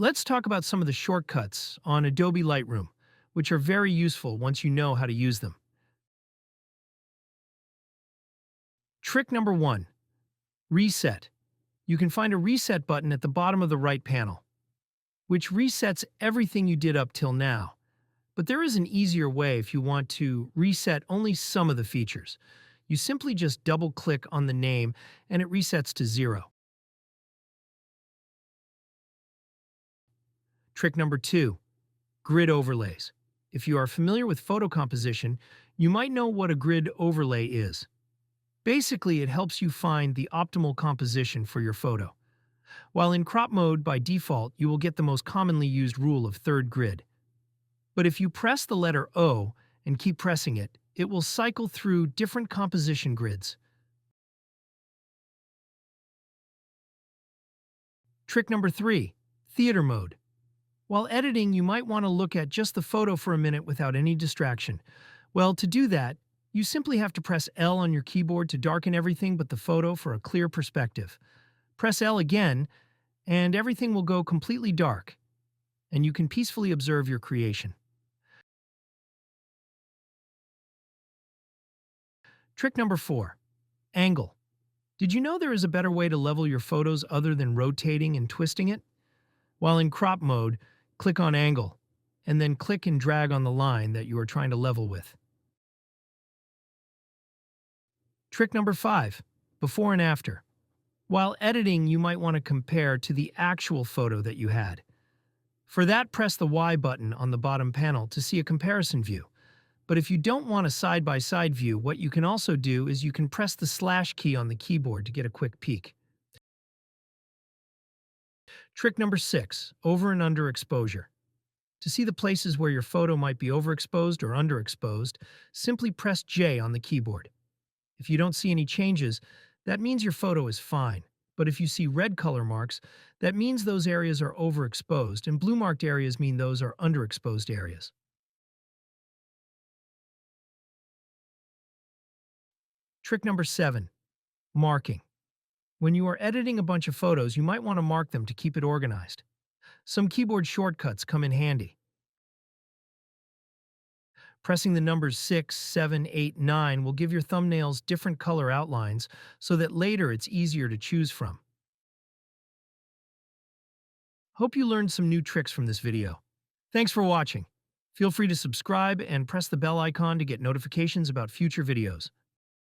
Let's talk about some of the shortcuts on Adobe Lightroom, which are very useful once you know how to use them. Trick number one, reset. You can find a reset button at the bottom of the right panel, which resets everything you did up till now. But there is an easier way if you want to reset only some of the features. You simply just double-click on the name and it resets to 0. Trick number two, grid overlays. If you are familiar with photo composition, you might know what a grid overlay is. Basically, it helps you find the optimal composition for your photo. While in crop mode, by default, you will get the most commonly used rule of third grid. But if you press the letter O and keep pressing it, it will cycle through different composition grids. Trick number three, theater mode. While editing, you might want to look at just the photo for a minute without any distraction. Well, to do that, you simply have to press L on your keyboard to darken everything but the photo for a clear perspective. Press L again, and everything will go completely dark, and you can peacefully observe your creation. Trick number four, angle. Did you know there is a better way to level your photos other than rotating and twisting it? While in crop mode, click on angle, and then click and drag on the line that you are trying to level with. Trick number five, before and after. While editing, you might want to compare to the actual photo that you had. For that, press the Y button on the bottom panel to see a comparison view. But if you don't want a side-by-side view, what you can also do is you can press the slash key on the keyboard to get a quick peek. Trick number six, over and under exposure. To see the places where your photo might be overexposed or underexposed, simply press J on the keyboard. If you don't see any changes, that means your photo is fine. But if you see red color marks, that means those areas are overexposed, and blue marked areas mean those are underexposed areas. Trick number seven, marking. When you are editing a bunch of photos, you might want to mark them to keep it organized. Some keyboard shortcuts come in handy. Pressing the numbers 6, 7, 8, 9 will give your thumbnails different color outlines so that later it's easier to choose from. Hope you learned some new tricks from this video. Thanks for watching. Feel free to subscribe and press the bell icon to get notifications about future videos.